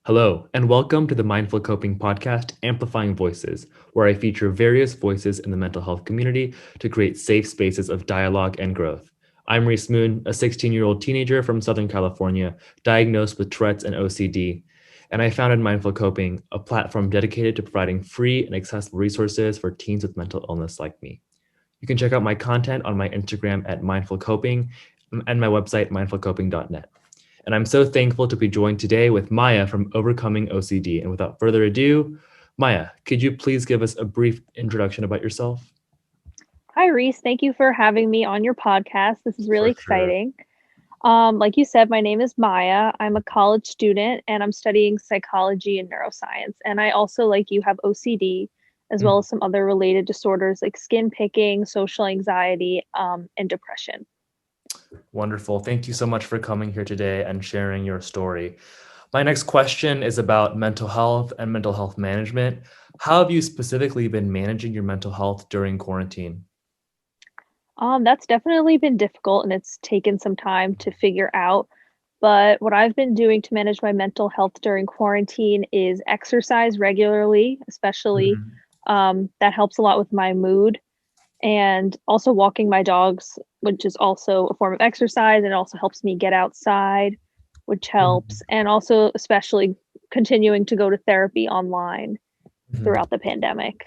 Hello, and welcome to the Mindful Coping podcast, Amplifying Voices, where I feature various voices in the mental health community to create safe spaces of dialogue and growth. I'm Rhys Moon, a 16-year-old teenager from Southern California, diagnosed with Tourette's and OCD, and I founded Mindful Coping, a platform dedicated to providing free and accessible resources for teens with mental illness like me. You can check out my content on my Instagram at Mindful Coping and my website, mindfulcoping.net. And I'm so thankful to be joined today with Maya from Overcoming OCD. And without further ado, Maya, could you please give us a brief introduction about yourself? Hi, Rhys. Thank you for having me on your podcast. This is really For sure. exciting. Like you said, my name is Maya. I'm a college student and I'm studying psychology and neuroscience. And I also, like you, have OCD, as well Mhm. as some other related disorders like skin picking, social anxiety, and depression. Wonderful. Thank you so much for coming here today and sharing your story. My next question is about mental health and mental health management. How have you specifically been managing your mental health during quarantine? That's definitely been difficult and it's taken some time to figure out. But what I've been doing to manage my mental health during quarantine is exercise regularly, especially Mhm. that helps a lot with my mood. And also walking my dogs, which is also a form of exercise. And it also helps me get outside, which helps. Mhm. And also, especially continuing to go to therapy online Mhm. throughout the pandemic.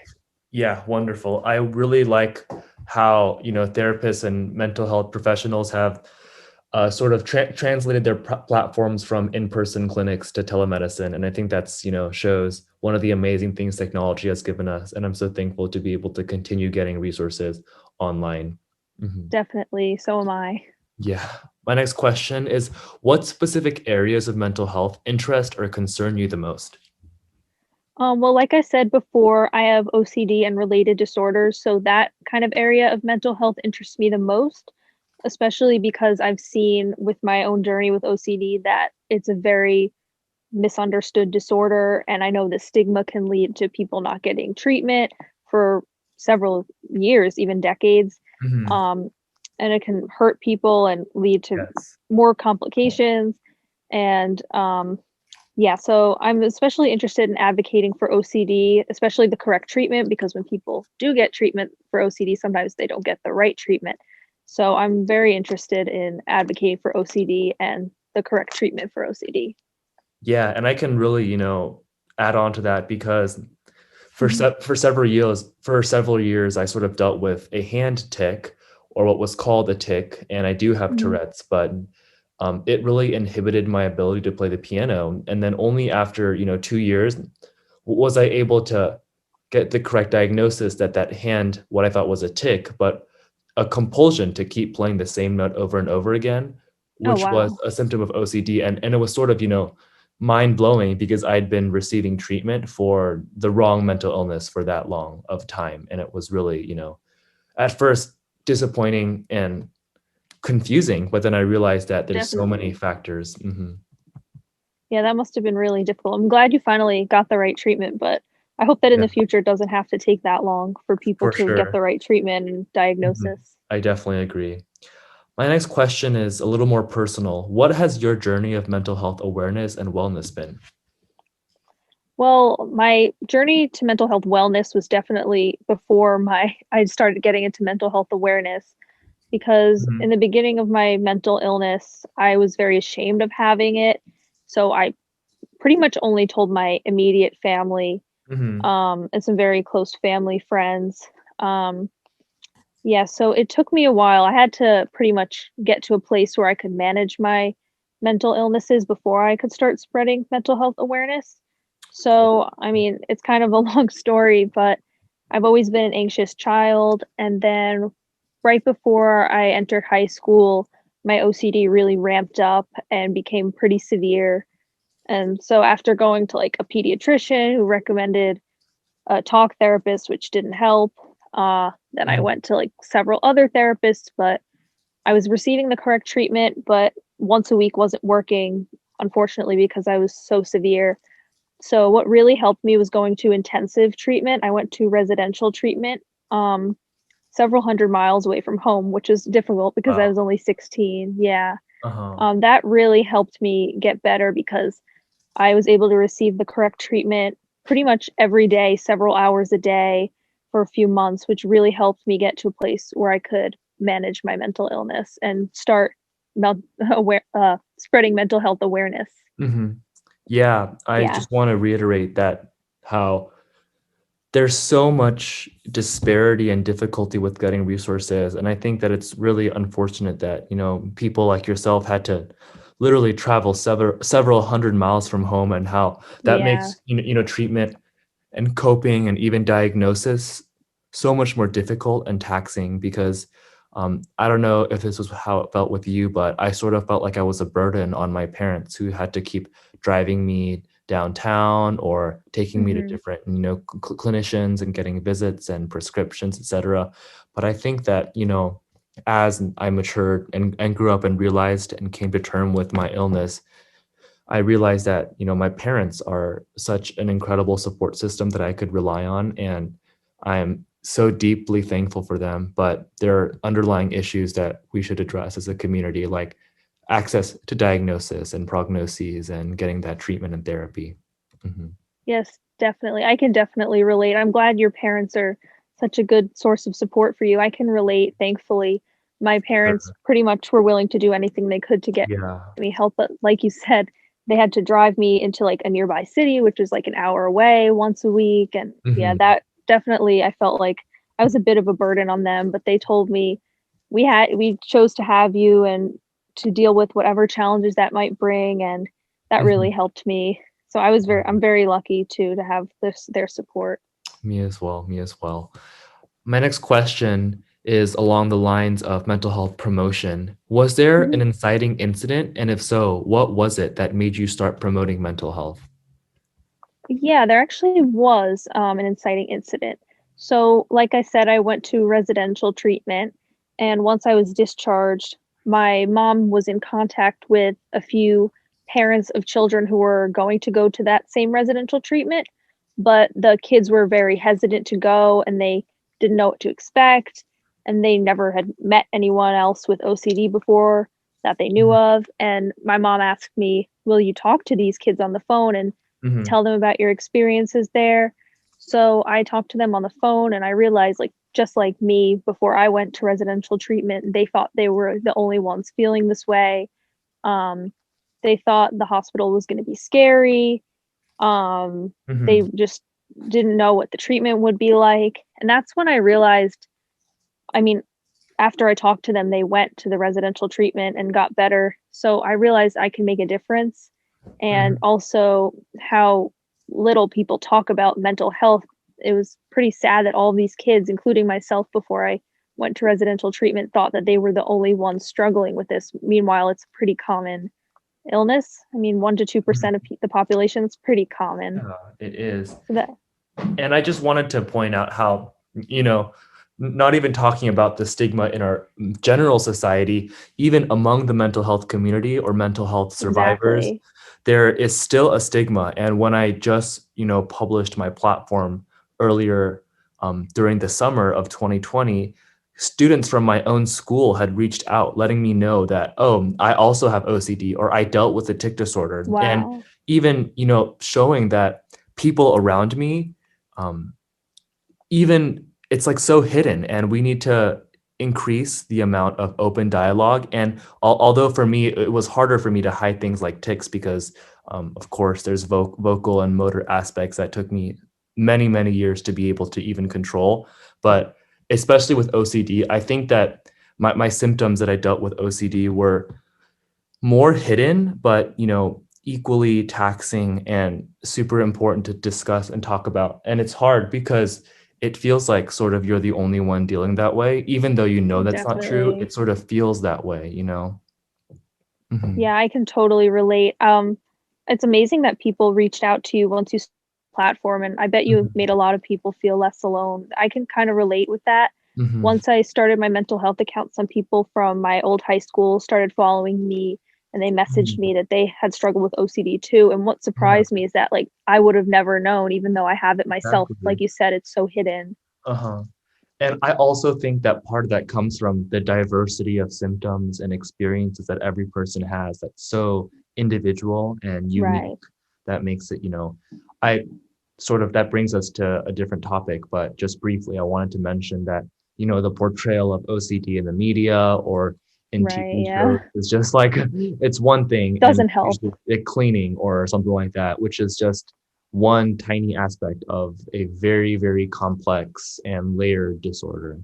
Yeah, wonderful. I really like how, therapists and mental health professionals have sort of translated their platforms from in-person clinics to telemedicine. And I think that's, shows one of the amazing things technology has given us. And I'm so thankful to be able to continue getting resources online. Mhm. Definitely. So am I. Yeah. My next question is, what specific areas of mental health interest or concern you the most? Well, like I said before, I have OCD and related disorders. So that kind of area of mental health interests me the most, especially because I've seen with my own journey with OCD that it's a very misunderstood disorder. And I know the stigma can lead to people not getting treatment for several years, even decades. Mhm. Um, and it can hurt people and lead to Yes. more complications. And yeah, so I'm especially interested in advocating for OCD, especially the correct treatment, because when people do get treatment for OCD, sometimes they don't get the right treatment. So I'm very interested in advocating for OCD and the correct treatment for OCD. Yeah, and I can really, add on to that because Mhm. for several years I sort of dealt with a hand tick or what was called a tick, and I do have Mhm. Tourette's, but it really inhibited my ability to play the piano. And then only after 2 years was I able to get the correct diagnosis that that hand, what I thought was a tick, but a compulsion to keep playing the same note over and over again, Oh, which was wow. a symptom of OCD. And it was sort of, mind blowing because I'd been receiving treatment for the wrong mental illness for that long of time. And it was really, at first disappointing and confusing, but then I realized that there's so many Definitely. factors. Mhm. Yeah, that must have been really difficult. I'm glad you finally got the right treatment, but I hope that in Yeah, the future it doesn't have to take that long for people for to get sure. the right treatment and Mhm. diagnosis. I definitely agree. My next question is a little more personal. What has your journey of mental health awareness and wellness been? Well, my journey to mental health wellness was definitely before my I started getting into mental health awareness because in Mhm. the beginning of my mental illness, I was very ashamed of having it. So I pretty much only told my immediate family, Mhm. and some very close family friends. Um, yeah, so it took me a while. I had to pretty much get to a place where I could manage my mental illnesses before I could start spreading mental health awareness. So, I mean, it's kind of a long story, but I've always been an anxious child. And then right before I entered high school, my OCD really ramped up and became pretty severe. And so, after going to like a pediatrician who recommended a talk therapist, which didn't help. Then I Mhm. went to like several other therapists, but I was receiving the correct treatment, but once a week wasn't working, unfortunately, because I was so severe. So, what really helped me was going to intensive treatment. I went to residential treatment, um, several hundred miles away from home, which was difficult because I Wow. was only 16. Yeah. Uh-huh. That really helped me get better because I was able to receive the correct treatment pretty much every day, several hours a day for a few months, which really helped me get to a place where I could manage my mental illness and start spreading mental health awareness. Hmm. Yeah, I Yeah. just want to reiterate that how there's so much disparity and difficulty with getting resources. And I think that it's really unfortunate that, people like yourself had to literally travel several hundred miles from home, and how that Yeah. makes, treatment and coping and even diagnosis so much more difficult and taxing. Because I don't know if this was how it felt with you, but I sort of felt like I was a burden on my parents, who had to keep driving me downtown or taking me to Mhm. different, clinicians and getting visits and prescriptions, etc. But I think that, as I matured and grew up and realized and came to term with my illness, I realized that, my parents are such an incredible support system that I could rely on. And I am so deeply thankful for them. But there are underlying issues that we should address as a community, like access to diagnosis and prognoses and getting that treatment and therapy. Mhm. Yes, definitely. I can definitely relate. I'm glad your parents are such a good source of support for you. I can relate, thankfully. My parents Sure. pretty much were willing to do anything they could to get Yeah. me help, but like you said, they had to drive me into, like, a nearby city, which is, like, an hour away once a week, and, yeah, Mhm. that definitely I felt like I was a bit of a burden on them, but they told me, "We chose to have you and to deal with whatever challenges that might bring," and that really Mhm. helped me. So I'm very lucky too to have their support. Me as well. Me as well. My next question is along the lines of mental health promotion. Was there Mhm. an inciting incident? And if so, what was it that made you start promoting mental health? Yeah, there actually was, an inciting incident. So, like I said, I went to residential treatment, and once I was discharged, my mom was in contact with a few parents of children who were going to go to that same residential treatment, but the kids were very hesitant to go, and they didn't know what to expect, and they never had met anyone else with OCD before that they knew Mhm. of, and my mom asked me, "Will you talk to these kids on the phone and Mhm. tell them about your experiences there?" So I talked to them on the phone and I realized, like, just like me before I went to residential treatment, they thought they were the only ones feeling this way. Um, they thought the hospital was going to be scary. They Mhm. just didn't know what the treatment would be like. And that's when I realized, I mean, after I talked to them, they went to the residential treatment and got better. So I realized I can make a difference. And Mhm. also how little people talk about mental health. It was pretty sad that all of these kids, including myself before I went to residential treatment, thought that they were the only ones struggling with this. Meanwhile, it's a pretty common illness. I mean, 1 to Mhm. 2% of the population is pretty common. Yeah, it is. So that And I just wanted to point out how, not even talking about the stigma in our general society, even among the mental health community or mental health survivors, exactly. there is still a stigma. And when I just, published my platform earlier, during the summer of 2020, students from my own school had reached out, letting me know that, oh, I also have OCD, or I dealt with a tic disorder. And Wow. even, showing that people around me, um, even it's like so hidden, and we need to increase the amount of open dialogue. And although for me it was harder for me to hide things like tics, because of course there's vocal and motor aspects that took me many years to be able to even control. But especially with OCD, I think that my symptoms that I dealt with OCD were more hidden, but equally taxing and super important to discuss and talk about. And it's hard because it feels like sort of you're the only one dealing that way, even though that's not true. Definitely. It sort of feels that way. Mhm. Yeah, I can totally relate. It's amazing that people reached out to you once platform, and I bet you Mhm. made a lot of people feel less alone. I can kind of relate with that. Mhm. Once I started my mental health account, some people from my old high school started following me, and they messaged Mhm. me that they had struggled with OCD too. And what Yeah, surprised me is that, like, I would have never known, even though I have it myself. Like exactly. you said, it's so hidden. Uh-huh. And I also think that part of that comes from the diversity of symptoms and experiences that every person has, that's so individual and unique, Right. that makes it, I sort of, that brings us to a different topic, but just briefly, I wanted to mention that, the portrayal of OCD in the media or in Right, TV yeah. shows is just like, it's one thing, and Doesn't help. usually it cleaning or something like that, which is just one tiny aspect of a very, very complex and layered disorder.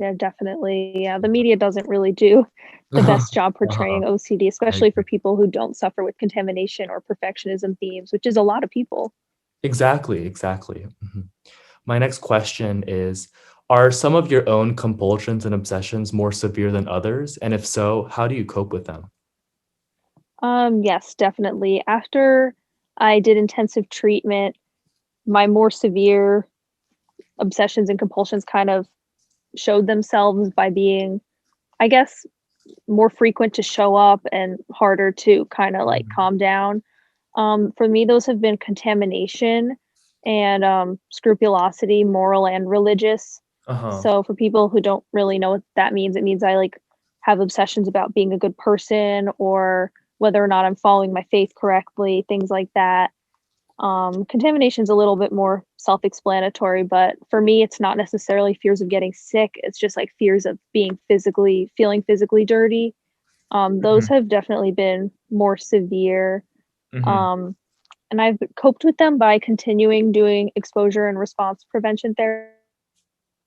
Yeah, definitely. Yeah, the media doesn't really do the best job Uh-huh. portraying OCD, I especially for agree. people who don't suffer with contamination or perfectionism themes, which is a lot of people. Exactly, exactly. My next question is, are some of your own compulsions and obsessions more severe than others? And if so, how do you cope with them? Yes, definitely. After I did intensive treatment, my more severe obsessions and compulsions kind of showed themselves by being, I guess, more frequent to show up and harder to kind of like Mhm. calm down. For me, those have been contamination and scrupulosity, moral and religious. Uh-huh. So for people who don't really know what that means, it means I like have obsessions about being a good person or whether or not I'm following my faith correctly, things like that. Contamination's a little bit more self-explanatory, but for me, it's not necessarily fears of getting sick. It's just like fears of feeling physically dirty. Those Mhm. have definitely been more severe. Mhm. Um, and I've coped with them by continuing doing exposure and response prevention therapy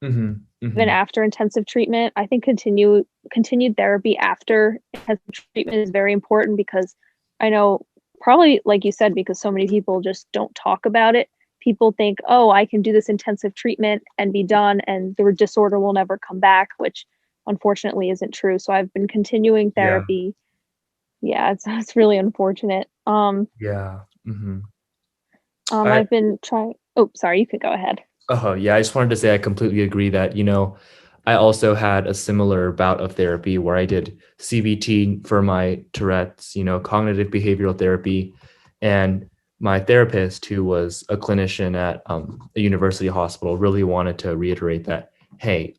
Mhm. even Mhm. after intensive treatment. I think continued therapy after intensive treatment is very important because I know probably like you said, because so many people just don't talk about it. People think, oh, I can do this intensive treatment and be done, and the disorder will never come back, which unfortunately isn't true. So I've been continuing Yeah. therapy. Yeah, it's really unfortunate. Yeah. I I've been trying. Oh, sorry, you could go ahead. yeah, I just wanted to say I completely agree that, I also had a similar bout of therapy where I did CBT for my Tourette's, cognitive behavioral therapy. And my therapist, who was a clinician at a university hospital, really wanted to reiterate that, hey,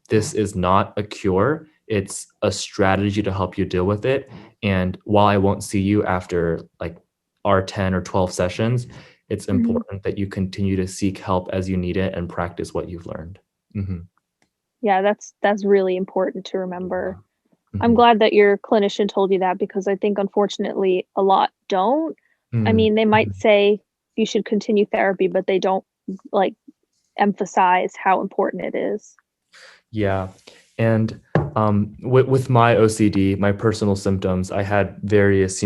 this is not a cure. It's a strategy to help you deal with it. And while I won't see you after like our 10 or 12 sessions, it's Mhm. important that you continue to seek help as you need it and practice what you've learned. Hmm. Yeah, that's really important to remember. Yeah. I'm Hmm. glad that your clinician told you that because I think unfortunately a lot don't. I Mm. mean, they might Mhm. say you should continue therapy, but they don't like emphasize how important it is. Yeah. And with my OCD, my personal symptoms, I had various,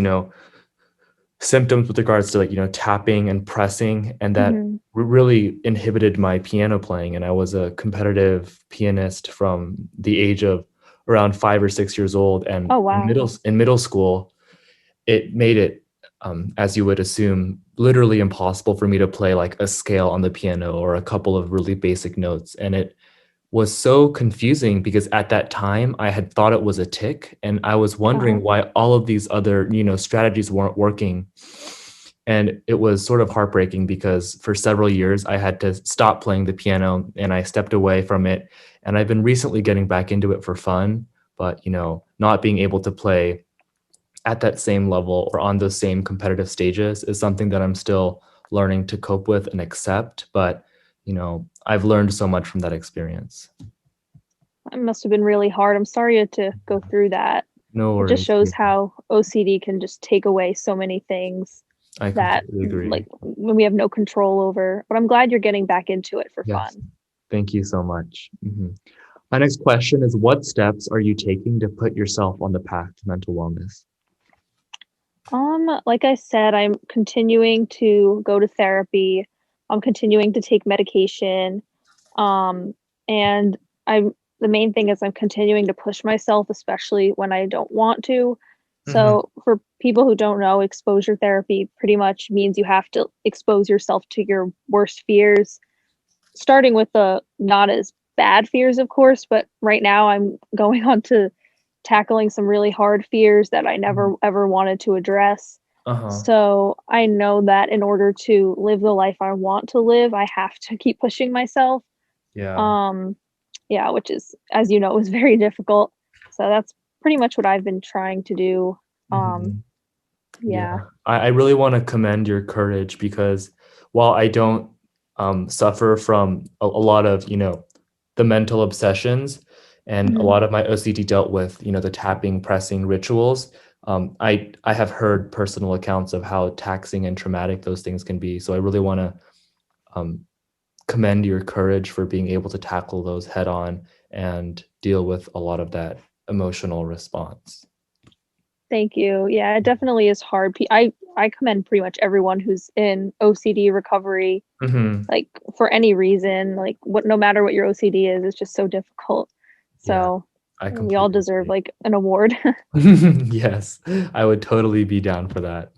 symptoms with regards to like, tapping and pressing, and that Mhm. really inhibited my piano playing. And I was a competitive pianist from the age of around 5 or 6 years old. And Oh, in wow. middle school, it made it, as you would assume, literally impossible for me to play like a scale on the piano or a couple of really basic notes. And it was so confusing because at that time I had thought it was a tic, and I was wondering Uh-huh. why all of these other, strategies weren't working. And it was sort of heartbreaking because for several years I had to stop playing the piano and I stepped away from it. And I've been recently getting back into it for fun, but not being able to play at that same level or on those same competitive stages is something that I'm still learning to cope with and accept. But, I've learned so much from that experience. It must have been really hard. I'm sorry you had to go through that. No It just worries. shows Yeah, how OCD can just take away so many things I that completely like agree. when we have no control over. But I'm glad you're getting back into it for Yes. fun. Thank you so much. My next question is, what steps are you taking to put yourself on the path to mental wellness? Like I said, I'm continuing to go to therapy. I'm continuing to take medication. Um, and I'm the main thing is I'm continuing to push myself, especially when I don't want to. Hmm. So for people who don't know, exposure therapy pretty much means you have to expose yourself to your worst fears, starting with the not as bad fears, of course, but right now I'm going on to tackling some really hard fears that I never ever wanted to address. Uh-huh. So I know that in order to live the life I want to live, I have to keep pushing myself. Yeah. Um, yeah, which is, as you know, is very difficult. So that's pretty much what I've been trying to do. Um, Hmm. Yeah. I really want to commend your courage because while I don't suffer from a lot of, the mental obsessions and a Mhm. lot of my OCD dealt with, the tapping, pressing rituals, I have heard personal accounts of how taxing and traumatic those things can be. So I really want to um, commend your courage for being able to tackle those head on and deal with a lot of that emotional response. Thank you. Yeah, it definitely is hard. I commend pretty much everyone who's in OCD recovery, Hmm. like for any reason, like what no matter what your OCD is, it's just so difficult. Yeah, So I we all completely deserve agree. like an award. Yes, I would totally be down for that.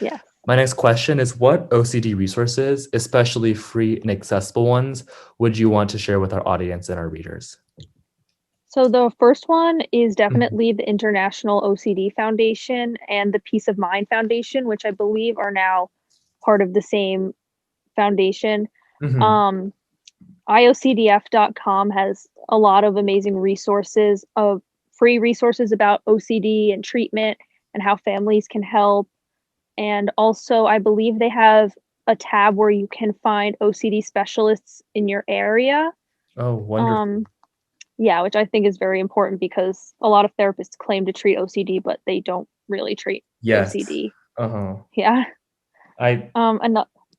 Yes. My next question is, what OCD resources, especially free and accessible ones, would you want to share with our audience and our readers? So the first one is Mhm. definitely the International OCD Foundation and the Peace of Mind Foundation, which I believe are now part of the same foundation. Mhm. Um, IOCDF.com has a lot of amazing resources of free resources about OCD and treatment and how families can help. And also, I believe they have a tab where you can find OCD specialists in your area. Oh, wonderful. Um, yeah, which I think is very important because a lot of therapists claim to treat OCD, but they don't really treat Yes. OCD. Uh-huh. Yeah. I And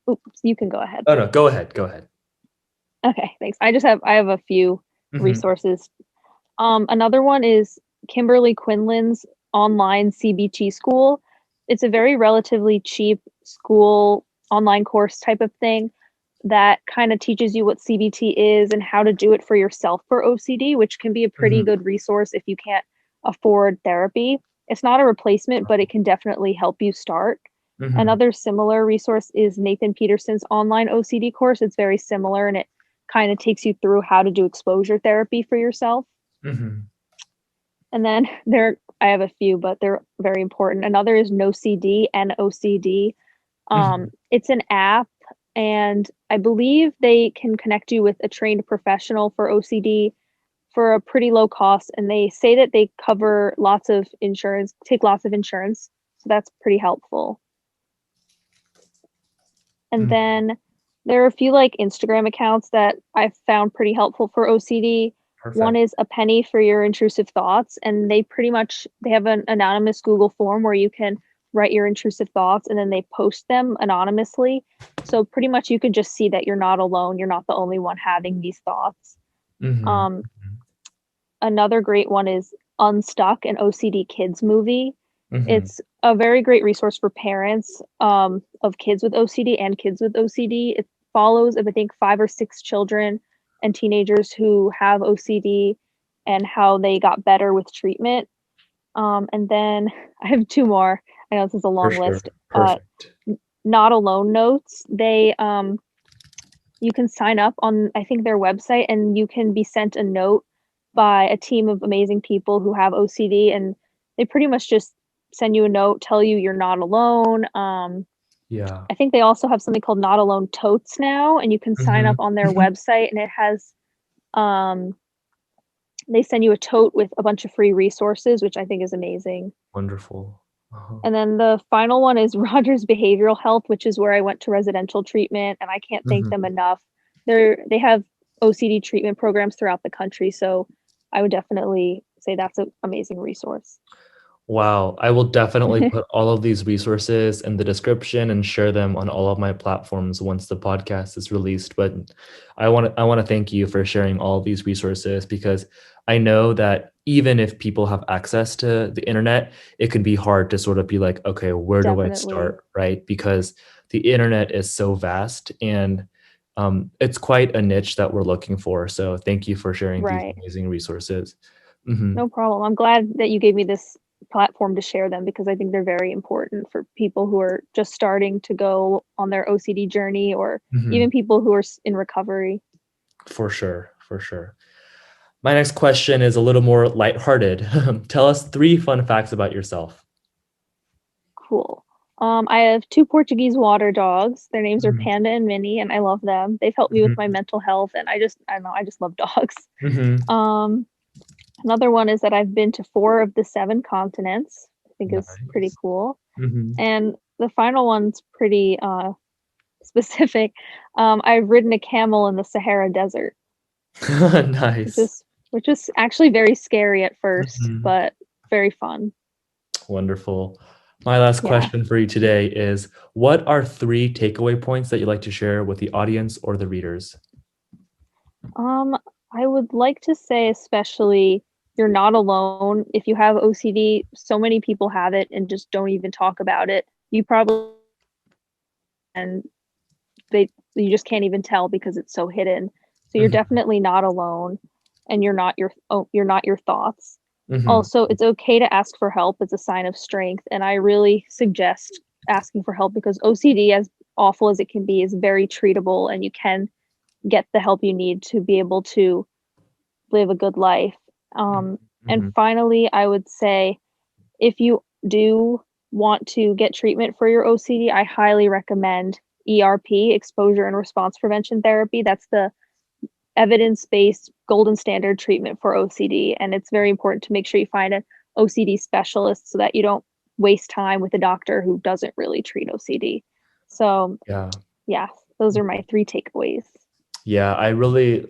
oops, you can go ahead. Oh no, go ahead. Go ahead. Okay, thanks. I have a few Mhm. resources. Another one is Kimberly Quinlan's online CBT school. It's a very relatively cheap school online course type of thing that kind of teaches you what CBT is and how to do it for yourself for OCD, which can be a pretty Mhm. good resource if you can't afford therapy. It's not a replacement, but it can definitely help you start. Mhm. Another similar resource is Nathan Peterson's online OCD course. It's very similar and it kind of takes you through how to do exposure therapy for yourself. Mhm. And then I have a few, but they're very important. Another is NoCD, NOCD. Mhm. It's an app, and I believe they can connect you with a trained professional for OCD for a pretty low cost. And they say that they cover lots of insurance, take lots of insurance. So that's pretty helpful. And Mhm. then there are a few like Instagram accounts that I've found pretty helpful for OCD. One Perfect. is A Penny for Your Intrusive Thoughts, and they have an anonymous Google form where you can write your intrusive thoughts and then they post them anonymously. So pretty much you can just see that you're not alone, you're not the only one having these thoughts. Mhm. Um, Another great one is Unstuck, an OCD kids movie. Mhm. It's a very great resource for parents, of kids with OCD and kids with OCD. It follows, I think, 5 or 6 children and teenagers who have OCD and how they got better with treatment. And then I have 2 more. I know this is a For long sure. list. Perfect. Not Alone Notes. You can sign up on, I think, their website, and you can be sent a note by a team of amazing people who have OCD, and they pretty much just send you a note, tell you you're not alone. Yeah. I think they also have something called Not Alone Totes now, and you can sign up Mhm. on their website, and um, they send you a tote with a bunch of free resources, which I think is amazing. Wonderful. Uh-huh. And then the final one is Rogers Behavioral Health, which is where I went to residential treatment, and I can't thank them Mhm. enough. They have OCD treatment programs throughout the country, so I would definitely say that's an amazing resource. Wow, I will definitely put all of these resources in the description and share them on all of my platforms once the podcast is released. But I want to thank you for sharing all of these resources because I know that even if people have access to the internet, it can be hard to sort of be like, okay, where do I Definitely. start, right? Because the internet is so vast and it's quite a niche that we're looking for. So thank you for sharing these Right. amazing resources. Mhm. No problem. I'm glad that you gave me this platform to share them because I think they're very important for people who are just starting to go on their OCD journey or even Mhm. people who are in recovery. For sure, for sure. My next question is a little more lighthearted. Tell us three fun facts about yourself. Cool. I have 2 Portuguese water dogs. Their names are Mhm, Panda and Minnie, and I love them. They've helped me with my mhm, mental health, and I don't know, I just love dogs. mhm. Um, Another one is that I've been to 4 of the 7 continents. I think is pretty Nice. cool. Mhm. And the final one's pretty specific. I've ridden a camel in the Sahara Desert, which Nice. is which is actually very scary at first, Mhm. but very fun. Wonderful. My last Yeah. question for you today is, what are three takeaway points that you'd like to share with the audience or the readers? Um, I would like to say especially you're not alone. If you have OCD, so many people have it and just don't even talk about it. You probably and they you just can't even tell because it's so hidden. So you're Mhm. definitely not alone and you're not your thoughts. Mhm. Also, it's okay to ask for help. It's a sign of strength, and I really suggest asking for help because OCD, as awful as it can be, is very treatable and you can get the help you need to be able to live a good life. Um, and Mhm. finally, I would say if you do want to get treatment for your OCD, I highly recommend ERP, exposure and response prevention therapy. That's the evidence based golden standard treatment for OCD. And it's very important to make sure you find an OCD specialist so that you don't waste time with a doctor who doesn't really treat OCD. So, Yeah. yeah, those are my three takeaways. Yeah, I really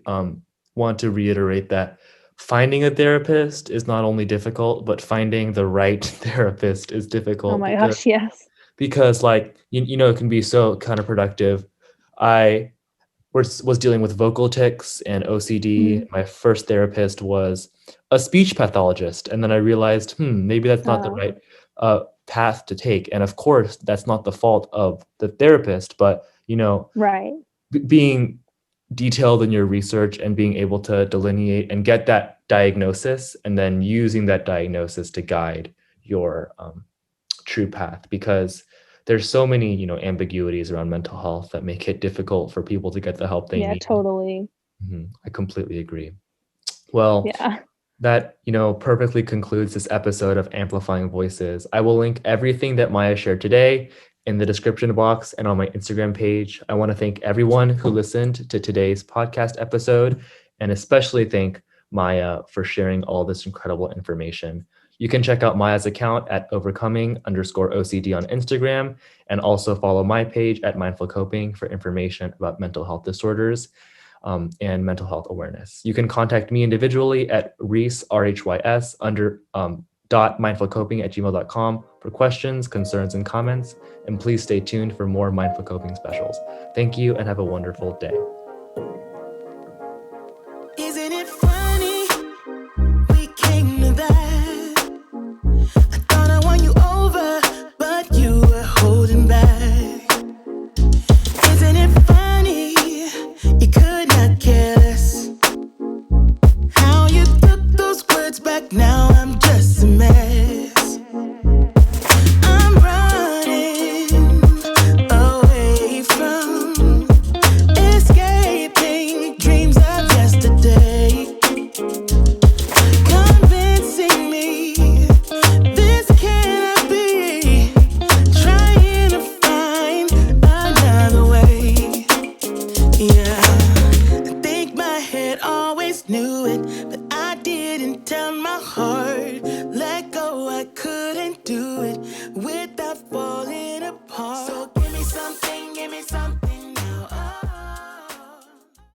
want to reiterate that finding a therapist is not only difficult, but finding the right therapist is Oh difficult my gosh, yes. because like it can be so counterproductive. I was dealing with vocal tics and OCD. Mhm. My first therapist was a speech pathologist, and then I realized, maybe that's not the Uh, right path to take. And of course, that's not the fault of the therapist, but right. being detailed in your research and being able to delineate and get that diagnosis, and then using that diagnosis to guide your true path, because there's so many ambiguities around mental health that make it difficult for people to get the help they Yeah, need. totally. I completely agree. Well, Yeah. that perfectly concludes this episode of Amplifying Voices. I will link everything that Maya shared today in the description box and on my Instagram page. I want to thank everyone who listened to today's podcast episode, and especially thank Maya for sharing all this incredible information. You can check out Maya's account at overcoming_OCD on Instagram, and also follow my page at Mindful Coping for information about mental health disorders and mental health awareness. You can contact me individually at Rhys, RHYS, under .mindfulcoping@gmail.com for questions, concerns, and comments. And please stay tuned for more Mindful Coping specials. Thank you and have a wonderful day. Isn't it funny? We came to that. I thought I won you over, but you were holding back. Isn't it funny? You could not care less. How you took those words back, now I'm just a mess. I'm running away from escaping dreams of yesterday. Convincing me this cannot be. Trying to find another way. Yeah, I think my head always knew it, but I didn't tell my heart. Let go, I couldn't do it.